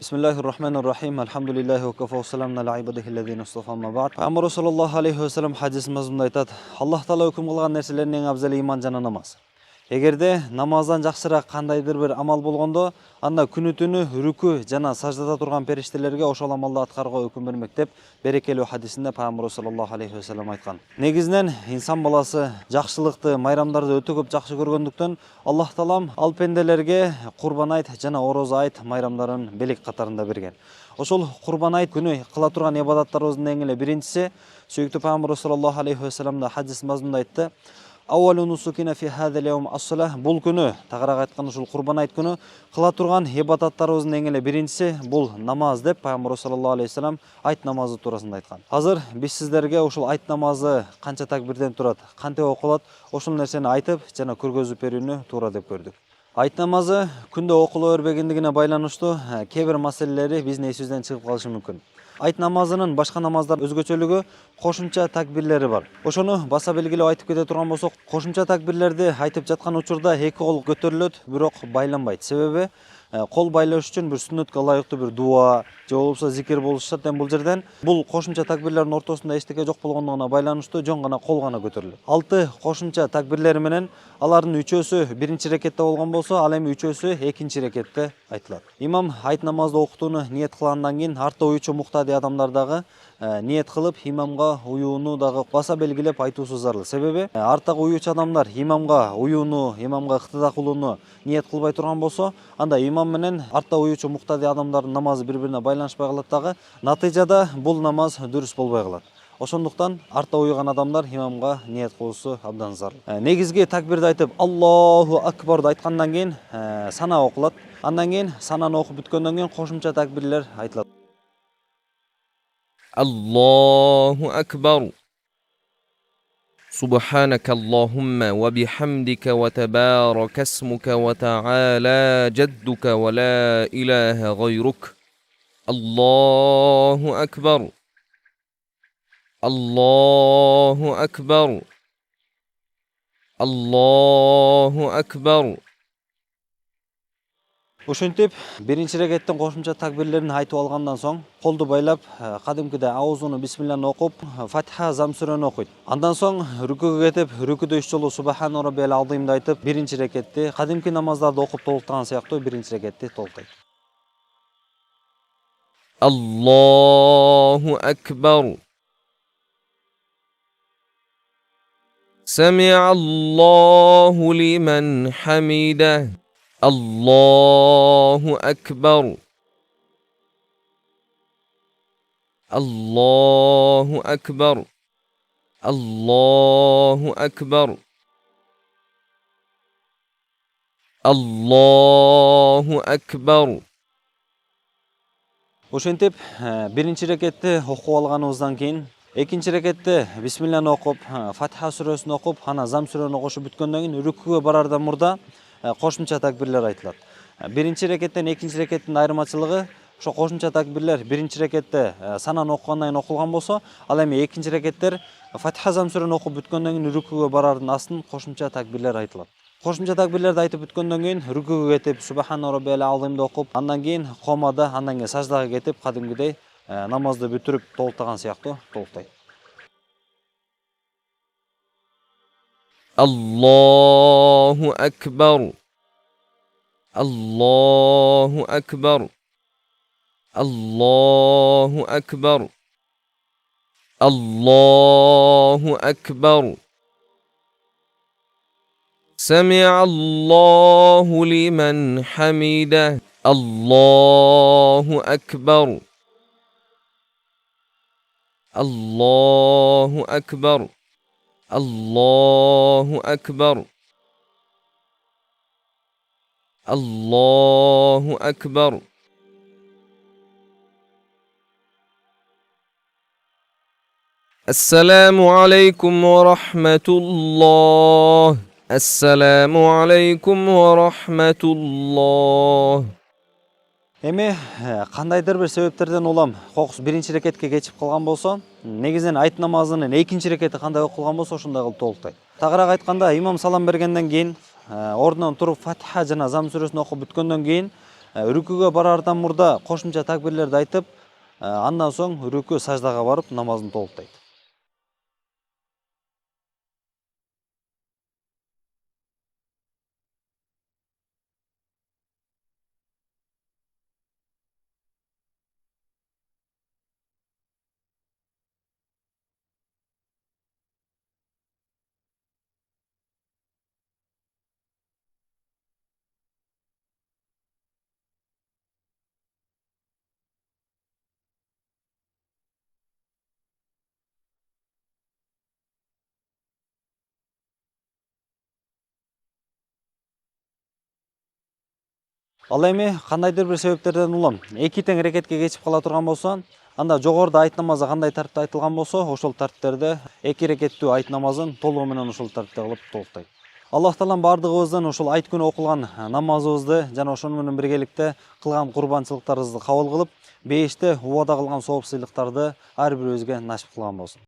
Bismillahirrahmanirrahim. Alhamdulillahi wa kafa wa salamun ala ibadihillazina istafa amma ba'd. Payg'ambar sallallohu alayhi va sallam hadis mazmunda aytadi: Alloh taolo hukm qilgan narsalarning eng afzali iymon jana namoz. Эгерде намаздан жакшыраак кандайдыр бир амал болгондо, анда күнү түнү рүкү жана саждада турган периштелерге ошол амалды аткарууга өкүм бермек деп берекелүү хадисинде Пайгамбар саллаллаху алейхи ва саллям айткан. Негизинен инсан баласы жакшылыкты, майрамдарды өтө көп жакшы көргөндүктөн Аллах таалам ал пенделерге курбан айт жана орозо айт майрамдарын белек катарында берген. Ошол курбан айт күнү кыла турган ибадаттарыбыздын эң эле биринчиси, сүйүктүү Пайгамбар саллаллаху алейхи ва саллям да хадис мазмунда айтты: Аввалу нусукина фи хадал яум ас-салах. Бул күнү, тагыраак айтканда ушул курбан айт күнү кыла турган ибадаттарыбыздын эң эле биринчиси бул намаз деп Пайгамбар саллаллаху алейхи ва саллям айт намазы туурасында айткан. Азыр биз сиздерге ушул айт намазы канча такбирден турат, кантип окулат, ошол нерсени айтып жана көргөзүп берүүнү туура деп көрдүк. Айт намазы күндө окуло бербегендигине байланыштуу кээ бир маселелери биздин эсибизден чыгып калышы мүмкүн. Айт намазынын башка намаздар өзгөчөлүгү кошумча такбирлери бар. Ошону баса белгилеп айтып кете турган болсок, кошумча такбирлерди айтып жаткан учурда эки кол көтөрүлөт, бирок байланбайт. Себеби кол байлаш үчүн бир сүннөткө ылайыктуу бир дуа же болбосо зикир болушу шарт. Бул жерден бул кошумча такбирлердин ортосунда эчтеке жок болгондугуна байланыштуу жөн гана кол гана көтөрүлөт. 6 кошумча такбирлери менен алардын 3-өсү биринчи рекетте болгон болсо, ал эми 3-өсү экинчи рекетте айтылат. Имам айт намазды окутууну ниет кылгандан кийин артта уюучу муктади адамдар дагы ниет кылып имамга уюуну дагы баса белгилеп айтуусу зарыл. Себеби арттагы уюучу адамдар имамга уюуну, имамга ыктыда кылууну ниет кылбай турган болсо, анда имам менен артта уюучу муктади адамдардын намазы бири-бирине байланышпай калат дагы, натыйжада бул намаз дурус болбой калат. Ошондуктан артта уюган адамдар имамга ниет кылуусу абдан зарыл. Негизги такбирди айтып Аллаху акбарды айткандан кийин сана окулат. Андан кийин сананы окуп бүткөндөн кийин кошумча такбирлер айтылат. Allahu akbar. Subhanaka Allahumma wa bihamdika wa tabaraka ismuka wa ta'ala jadduka wa la ilaha ghayruk. Allahu akbar. Allahu akbar. Allahu akbar. Ошентип, биринчи рекеттен кошумча такбирлерин айтып алгандан соң, колду байлап, кадимкидей аузуну бисмилланы окуп, Фатиха зам сүрөнү окуйт. Андан соң рүкүгө кетип, рүкүдө 3 жолу Субхана роббил азимди айтып, биринчи рекетти кадимки намаздарды окуп толуктаган сыяктуу биринчи рекетти толуктайт. Allahu akbar. Sami'allahu liman hamidah. Allahu akbar. Allahu akbar. Allahu akbar. Allahu akbar. Ошентип, биринчи рекетти окуп алганыбыздан кийин, экинчи рекетте бисмилланы окуп, Фатиха сүрөсүн окуп, ана зам сүрөнү кошуп бүткөндөн кийин рүкүгө барардан мурда кошумча такбирлер айтылат. Биринчи рекеттен экинчи рекеттин айырмачылыгы, ошо кошумча такбирлер биринчи рекетте сананы окугандан кийин окулган болсо, ал эми экинчи рекеттер Фатиха зам сүрөнү окуп бүткөндөн кийин рүкүгө барардын астын кошумча такбирлер айтылат. Кошумча такбирлерди айтып бүткөндөн кийин рүкүгө кетип, Субхана роббил азимди окуп, андан кийин комада, андан кийин саждага кетип, кадимкидей намазды бүтүрүп толуктаган сыяктуу толуктайт. Allahu akbar. Allahu akbar. Allahu akbar. Allahu akbar. Sami'allahu liman hamidah. Allahu akbar. Allahu akbar. Allahu akbar. Allahu akbar. Assalamu alaykum wa rahmatullah. Assalamu alaykum wa rahmatullah. Эми кандайдыр бир себептерден улам кокус биринчи рекетке кечип калган болсо, негизинен айт намазынын экинчи рекети кандай окулган болсо ошондой кылып толуктайт. Тагыраак айтканда, имам салам бергенден кийин ордунан туруп Фатиха жана зам сүрөсүн окуп бүткөндөн кийин Рүкүгө барардан мурда кошумча такбирлерди айтып, андан соң рүкү саждага барып намазын толуктайт. Ал эми кандайдыр бир себептерден улам эки тең рекетке кечип кала турган болсо, анда жогоруда айт намазы кандай тартипте айтылган болсо, ошол тартиптерде эки рекеттүү айт намазын толугу менен ошол тартипте кылып толуктайт. Аллах таалам бардыгыбыздан ушул айт күнү окулган намазыбызды жана ошону менен биргеликте кылган курбанчылыктарыбызды кабыл кылып, бейиште убада кылган сооп сыйлыктарды ар бирибизге насип кылган болсун.